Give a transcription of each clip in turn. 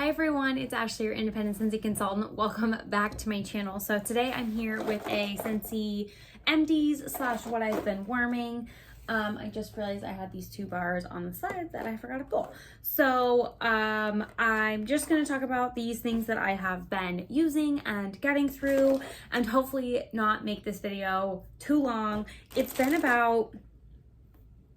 Hi everyone, it's Ashley, your independent Scentsy consultant. Welcome back to my channel. So today I'm here with a Scentsy Empties / what I've been warming. I just realized I had these two bars on the side that I forgot to pull. So I'm just going to talk about these things that I have been using and getting through, and hopefully not make this video too long. It's been about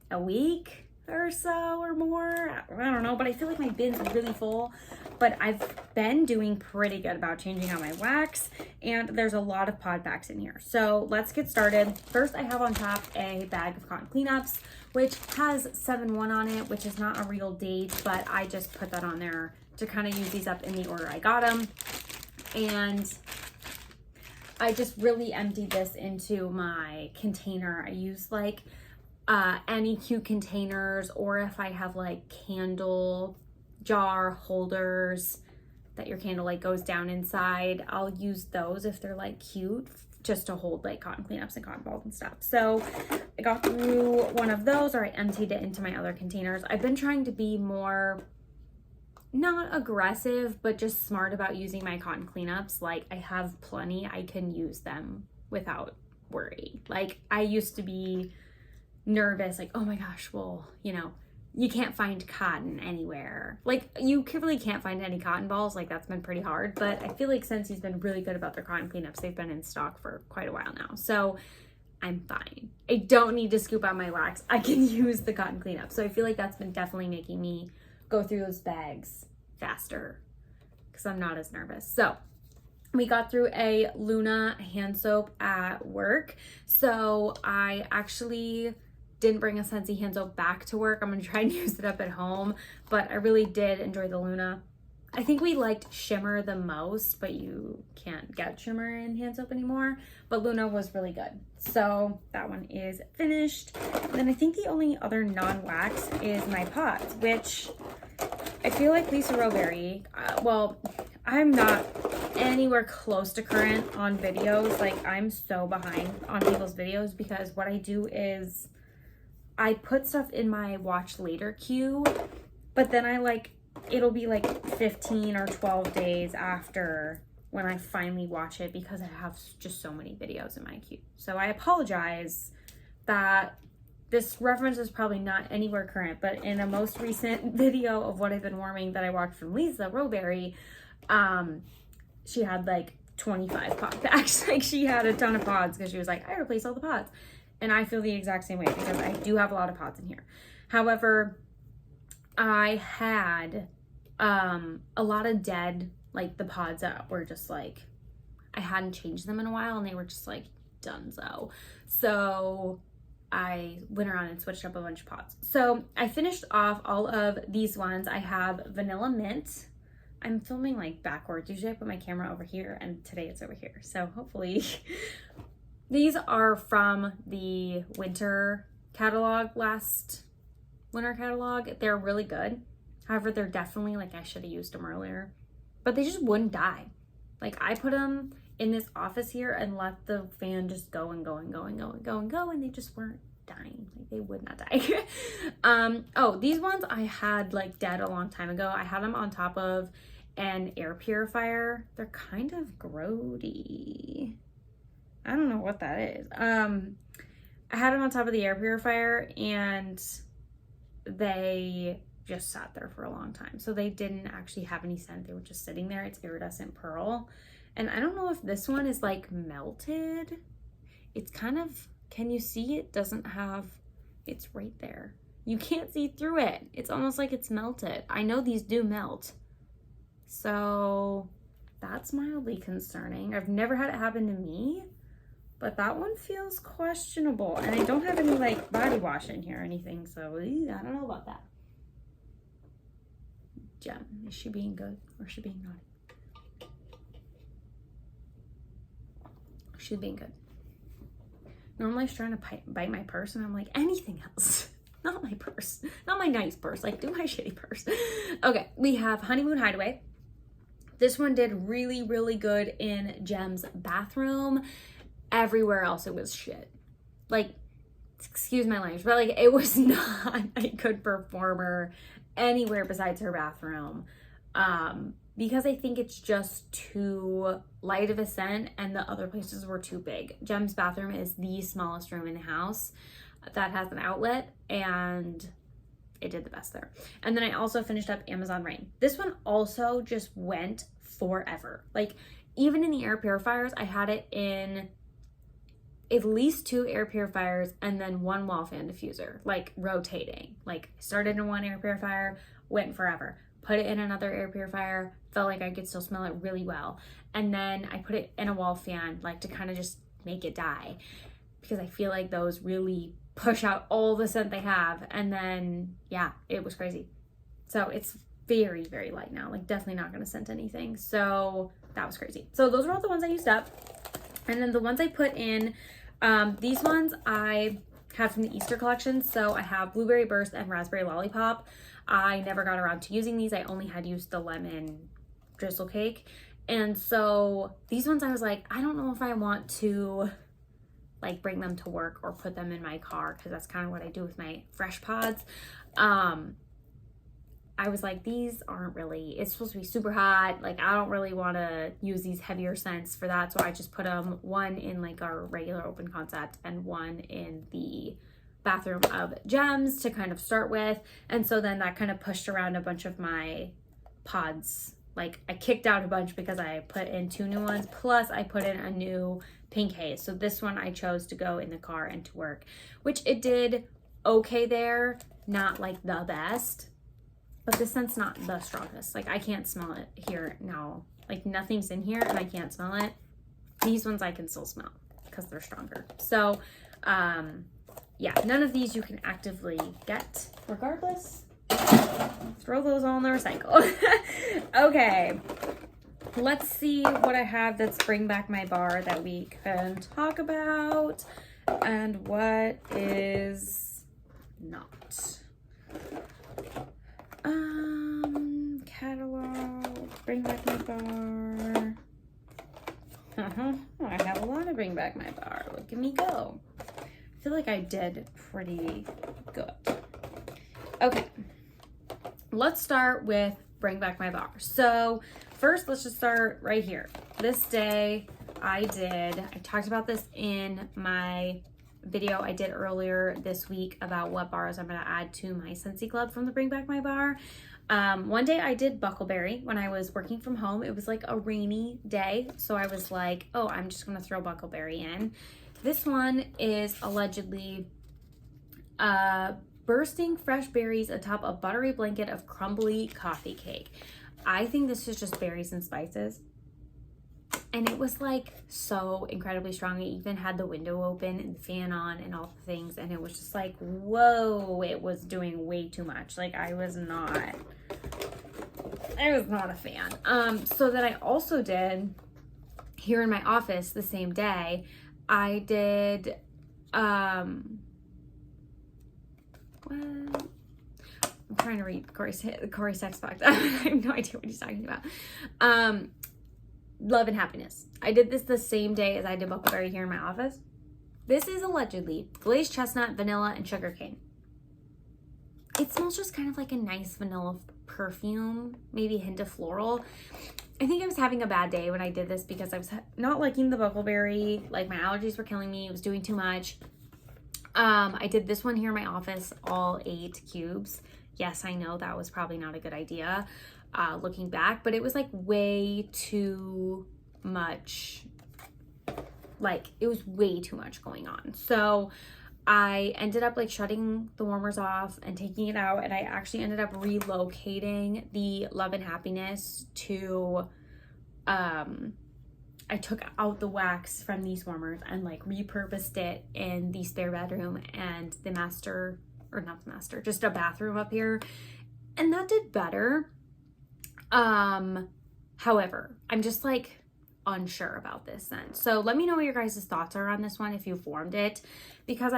a week or so or more, I don't know, but I feel like my bin's really full. But I've been doing pretty good about changing out my wax, and there's a lot of pod packs in here. So let's get started. First, I have on top a bag of cotton cleanups, which has 7/1 on it, which is not a real date, but I just put that on there to kind of use these up in the order I got them. And I just really emptied this into my container. I use like any cute containers, or if I have like candle jar holders that your candle like goes down inside, I'll use those if they're like cute, just to hold like cotton cleanups and cotton balls and stuff. So I got through one of those, or I emptied it into my other containers. I've been trying to be more, not aggressive, but just smart about using my cotton cleanups. Like, I have plenty, I can use them without worry. Like, I used to be nervous, like, oh my gosh, well, you know, you can't find cotton anywhere. Like, you really can't find any cotton balls. Like, that's been pretty hard. But I feel like Scentsy's been really good about their cotton cleanups. They've been in stock for quite a while now. So I'm fine. I don't need to scoop out my wax. I can use the cotton cleanup. So I feel like that's been definitely making me go through those bags faster because I'm not as nervous. So we got through a Luna hand soap at work. So I actually didn't bring a Scentsy hand soap back to work. I'm gonna try and use it up at home, but I really did enjoy the Luna. I think we liked Shimmer the most, but you can't get Shimmer in hand soap anymore. But Luna was really good. So that one is finished. And then I think the only other non-wax is my pods, which I feel like Lisa Roberry, well, I'm not anywhere close to current on videos. Like, I'm so behind on people's videos because what I do is I put stuff in my watch later queue, but then it'll be like 15 or 12 days after when I finally watch it because I have just so many videos in my queue. So I apologize that this reference is probably not anywhere current, but in a most recent video of what I've been warming that I watched from Lisa Roberry, she had like 25 pod packs. Like, she had a ton of pods because she was like, I replaced all the pods. And I feel the exact same way because I do have a lot of pods in here. However, I had a lot of dead, like the pods that were just like, I hadn't changed them in a while and they were just like donezo. So I went around and switched up a bunch of pods. So I finished off all of these ones. I have Vanilla Mint. I'm filming like backwards. Usually I put my camera over here and today it's over here. So hopefully these are from the winter catalog, last winter catalog. They're really good. However, they're definitely like, I should have used them earlier, but they just wouldn't die. Like, I put them in this office here and let the fan just go and go and go and go and go and go, and they just weren't dying. Like, they would not die. Oh, these ones I had like dead a long time ago. I had them on top of an air purifier. They're kind of grody. I don't know what that is. I had them on top of the air purifier and they just sat there for a long time. So they didn't actually have any scent. They were just sitting there. It's iridescent pearl. And I don't know if this one is like melted. It's kind of, can you see it? Doesn't have, it's right there. You can't see through it. It's almost like it's melted. I know these do melt. So that's mildly concerning. I've never had it happen to me. But that one feels questionable. And I don't have any like body wash in here or anything. So I don't know about that. Gem, is she being good or is she being naughty? She's being good. Normally she's trying to bite my purse and I'm like, anything else. Not my purse. Not my nice purse. Like, do my shitty purse. Okay, we have Honeymoon Hideaway. This one did really, really good in Gem's bathroom. Everywhere else it was shit. Like, excuse my language, but like, it was not a good performer anywhere besides her bathroom. because I think it's just too light of a scent and the other places were too big. Jem's bathroom is the smallest room in the house that has an outlet, and it did the best there. And then I also finished up Amazon Rain. This one also just went forever. Like, even in the air purifiers, I had it in at least 2 air purifiers and then 1 wall fan diffuser, like rotating. Like, started in one air purifier, went forever. Put it in another air purifier, felt like I could still smell it really well. And then I put it in a wall fan, like to kind of just make it die, because I feel like those really push out all the scent they have. And then, yeah, it was crazy. So it's very, very light now, like definitely not going to scent anything. So that was crazy. So those are all the ones I used up. And then the ones I put in, these ones I had from the Easter collection. So I have Blueberry Burst and Raspberry Lollipop. I never got around to using these. I only had used the lemon drizzle cake. And so these ones I was like, I don't know if I want to like bring them to work or put them in my car, because that's kind of what I do with my fresh pods. I was like, these aren't really, it's supposed to be super hot. Like, I don't really want to use these heavier scents for that. So I just put them, one in like our regular open concept and one in the bathroom of Gems to kind of start with. And so then that kind of pushed around a bunch of my pods. Like, I kicked out a bunch because I put in 2 new ones, plus I put in a new pink haze. So this one I chose to go in the car and to work, which it did okay there. Not like the best, but the scent's not the strongest. Like, I can't smell it here now. Like, nothing's in here and I can't smell it. These ones I can still smell because they're stronger. So, yeah, none of these you can actively get regardless. Throw those all in the recycle. Okay, let's see what I have that's bring back my bar that we can talk about and what is not. Catalog, bring back my bar. I have a lot of bring back my bar. Look at me go. I feel like I did pretty good. Okay, let's start with bring back my bar. So first, let's just start right here. This day I talked about this in my video I did earlier this week about what bars I'm going to add to my Scentsy Club from the Bring Back My Bar. One day I did Buckleberry when I was working from home. It was like a rainy day, so I was like, oh, I'm just going to throw Buckleberry in. This one is allegedly bursting fresh berries atop a buttery blanket of crumbly coffee cake. I think this is just berries and spices. And it was like so incredibly strong. It even had the window open and the fan on and all the things. And it was just like, whoa, it was doing way too much. Like, I was not a fan. So that I also did here in my office the same day, I did, what? I'm trying to read Corey's text box. I have no idea what he's talking about. Love and Happiness. I did this the same day as I did Buckleberry here in my office. This is allegedly glazed chestnut, vanilla, and sugarcane. It smells just kind of like a nice vanilla perfume, maybe a hint of floral. I think I was having a bad day when I did this because I was not liking the Buckleberry. Like, my allergies were killing me. It was doing too much. I did this one here in my office, all 8 cubes. Yes, I know that was probably not a good idea. Looking back, but it was like way too much. Like, it was way too much going on. So I ended up like shutting the warmers off and taking it out, and I actually ended up relocating the Love and Happiness to I took out the wax from these warmers and like repurposed it in the spare bedroom and the master, or not the master, just a bathroom up here, and that did better. However, I'm just like unsure about this then. So let me know what your guys' thoughts are on this one if you formed it, because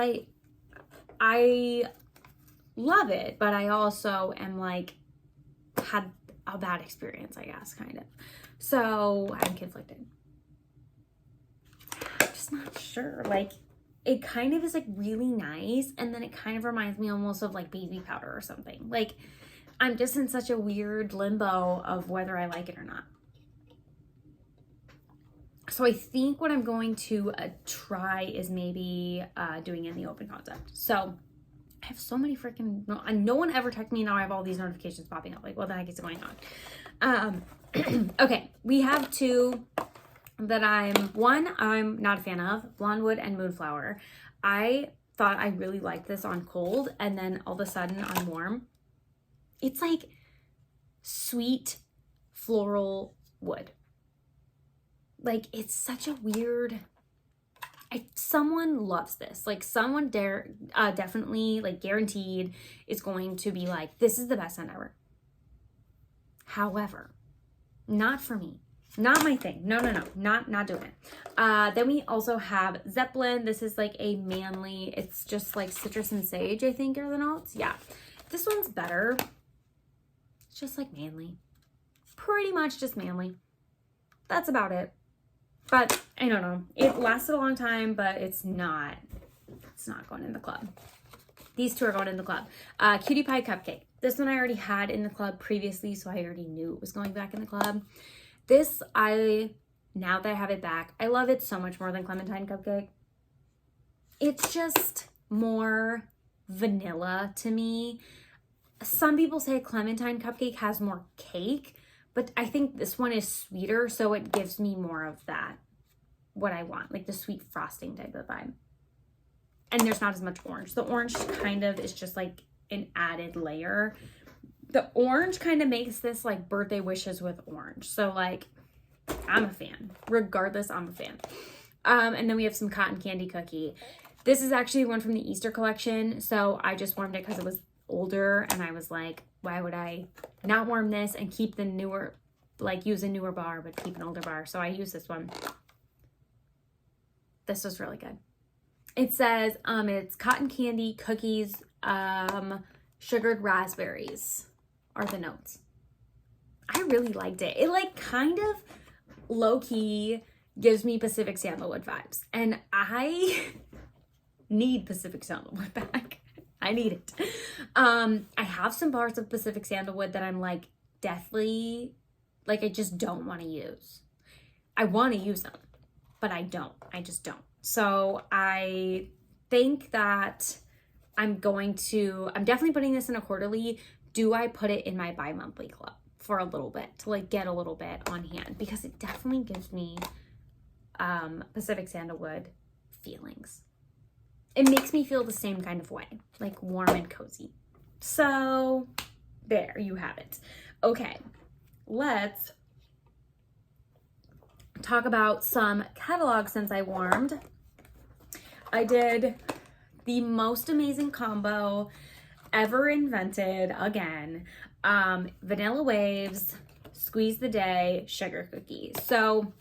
I love it, but I also am like, had a bad experience, I guess, kind of. So I'm conflicted. I'm just not sure. Like, it kind of is like really nice, and then it kind of reminds me almost of like baby powder or something. Like, I'm just in such a weird limbo of whether I like it or not. So I think what I'm going to try is maybe doing it in the open concept. So I have so many freaking, no one ever texted me. Now I have all these notifications popping up. Like, what the heck is going on? Okay, we have two that I'm not a fan of, Blonde Wood and Moonflower. I thought I really liked this on cold, and then all of a sudden on warm, it's like sweet floral wood. Like, it's such a weird, someone loves this. Like, someone definitely, like, guaranteed is going to be like, this is the best scent ever. However, not for me. Not my thing. No. Not doing it. Then we also have Zeppelin. This is like a manly, it's just like citrus and sage, I think, are the notes. Yeah. This one's better. It's just like manly. Pretty much just manly. That's about it. But I don't know. It lasted a long time, but it's not going in the club. These two are going in the club. Cutie Pie Cupcake. This one I already had in the club previously, so I already knew it was going back in the club. This, now that I have it back, I love it so much more than Clementine Cupcake. It's just more vanilla to me. Some people say Clementine Cupcake has more cake, but I think this one is sweeter, so it gives me more of that, what I want, like the sweet frosting type of vibe. And there's not as much orange. The orange kind of is just like an added layer. The orange kind of makes this like birthday wishes with orange. So like, I'm a fan. Regardless, I'm a fan. And then we have some Cotton Candy Cookie. This is actually one from the Easter collection. So I just warmed it because it was older. And I was like, why would I not warm this and keep the newer, like use a newer bar, but keep an older bar. So I use this one. This was really good. It says it's cotton candy, cookies, sugared raspberries are the notes. I really liked it. It like kind of low-key gives me Pacific Sandalwood vibes. And I need Pacific Sandalwood back. I need it. I have some bars of Pacific Sandalwood that I'm like deathly, like I just don't want to use. I want to use them, but I don't. I just don't. So I think that I'm definitely putting this in a quarterly. Do I put it in my bi-monthly club for a little bit to like get a little bit on hand? Because it definitely gives me Pacific Sandalwood feelings. It makes me feel the same kind of way, like warm and cozy. So there you have it. Okay, let's talk about some catalog scents I warmed. I did the most amazing combo ever invented again. Vanilla Waves, Squeeze the Day, Sugar Cookie. So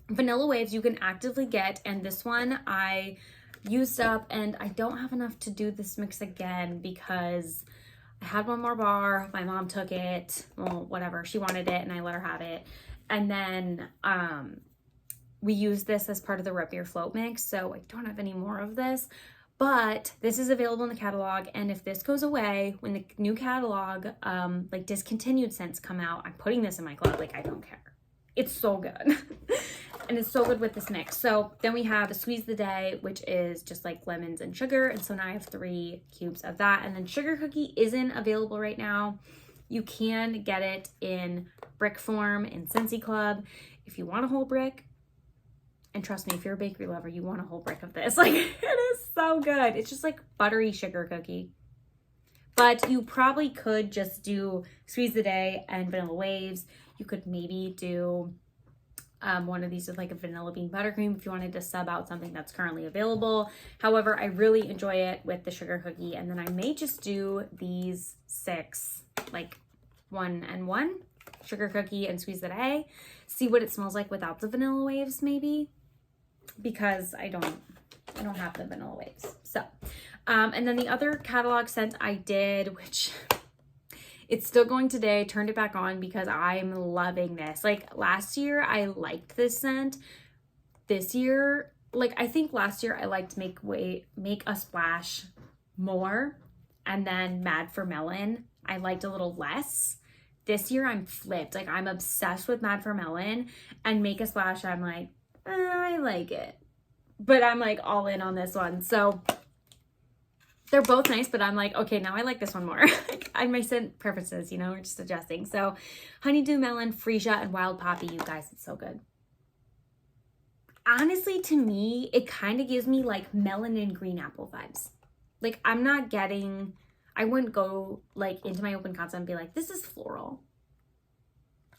Vanilla Waves you can actively get, and this one I used up, and I don't have enough to do this mix again because I had one more bar. My mom took it. Well, whatever. She wanted it, and I let her have it. And then we used this as part of the Root Beer Float mix, so I don't have any more of this. But this is available in the catalog, and if this goes away, when the new catalog, like discontinued scents come out, I'm putting this in my club. Like, I don't care. It's so good. And it's so good with this mix. So then we have Squeeze the Day, which is just like lemons and sugar. And so now I have 3 cubes of that. And then Sugar Cookie isn't available right now. You can get it in brick form in Scentsy Club. If you want a whole brick, and trust me, if you're a bakery lover, you want a whole brick of this. Like, it is so good. It's just like buttery sugar cookie. But you probably could just do Squeeze the Day and Vanilla Waves. You could maybe do one of these with like a vanilla bean buttercream if you wanted to sub out something that's currently available. However, I really enjoy it with the sugar cookie. And then I may just do these 6, like 1 and 1, sugar cookie and Squeeze the Day. See what it smells like without the Vanilla Waves maybe, because I don't have the Vanilla Waves. So, and then the other catalog scent I did, which it's still going today, turned it back on because I'm loving this. Like last year, I liked this scent. This year, like I think last year I liked Make a Splash more, and then Mad for Melon I liked a little less. This year I'm flipped. Like, I'm obsessed with Mad for Melon, and Make a Splash, I'm like, I like it. But I'm like all in on this one. So they're both nice, but I'm like, okay, now I like this one more. My scent preferences, you know, we're just adjusting. So Honeydew Melon, Freesia, and Wild Poppy, you guys, it's so good. Honestly, to me, it kind of gives me like melon and green apple vibes. Like, I'm not getting, I wouldn't go like into my open concept and be like, this is floral.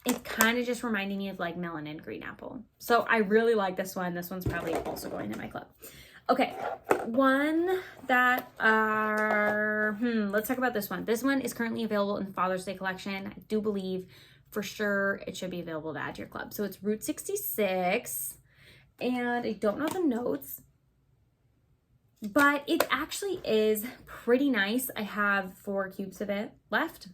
It's kind of just reminding me of like melon and green apple. So I really like this one. This one's probably also going in my club. Okay, one that let's talk about this one. This one is currently available in the Father's Day collection. I do believe for sure it should be available to add to your club. So it's Route 66, and I don't know the notes, but it actually is pretty nice. I have 4 cubes of it left.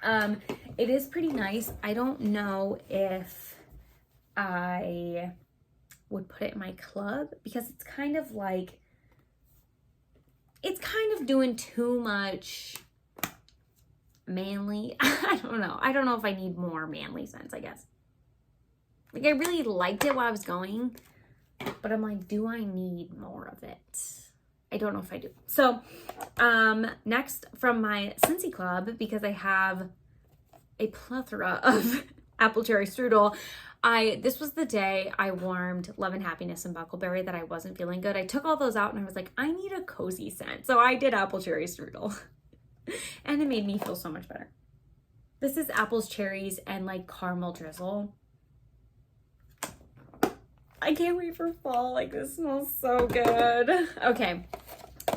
It is pretty nice. I don't know if I would put it in my club because it's kind of like, it's kind of doing too much manly. I don't know. I don't know if I need more manly scents, I guess. Like, I really liked it while I was going, but I'm like, do I need more of it? I don't know if I do. So, next from my Scentsy club, because I have a plethora of apple cherry strudel, this was the day I warmed Love and Happiness and Buckleberry that I wasn't feeling good. I took all those out and I was like, I need a cozy scent. So I did apple cherry strudel and it made me feel so much better. This is apples, cherries, and like caramel drizzle. I can't wait for fall. Like, this smells so good. Okay.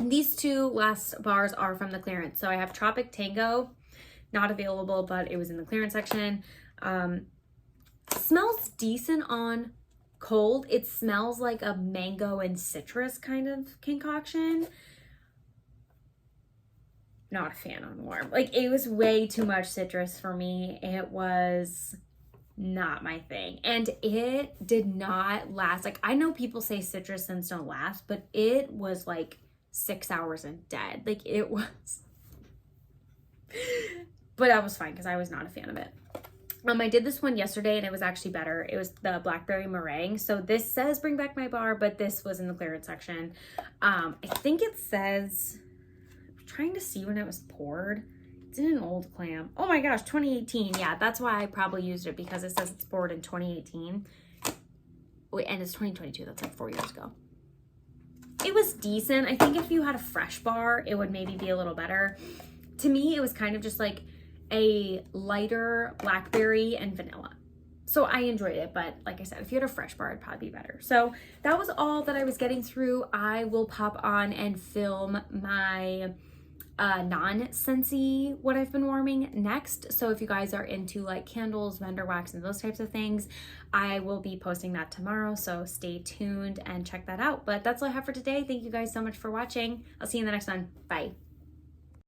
These 2 last bars are from the clearance. So I have Tropic Tango, not available, but it was in the clearance section. Smells decent on cold. It smells like a mango and citrus kind of concoction. Not a fan on warm. Like, it was way too much citrus for me. It was not my thing. And it did not last. Like, I know people say citrus scents don't last, but it was like 6 hours and dead. Like, it was. But that was fine because I was not a fan of it. I did this one yesterday and it was actually better. It was the Blackberry Meringue. So this says bring back my bar, but this was in the clearance section. I think it says, I'm trying to see when it was poured. It's in an old clam. Oh my gosh, 2018. Yeah, that's why I probably used it, because it says it's poured in 2018. Wait, and it's 2022. That's like 4 years ago. It was decent. I think if you had a fresh bar, it would maybe be a little better. To me, it was kind of just like a lighter blackberry and vanilla. So I enjoyed it, but like I said, if you had a fresh bar, it'd probably be better. So that was all that I was getting through. I will pop on and film my non-Scentsy what I've been warming next. So if you guys are into like candles, vendor wax, and those types of things, I will be posting that tomorrow. So stay tuned and check that out. But that's all I have for today. Thank you guys so much for watching. I'll see you in the next one. Bye.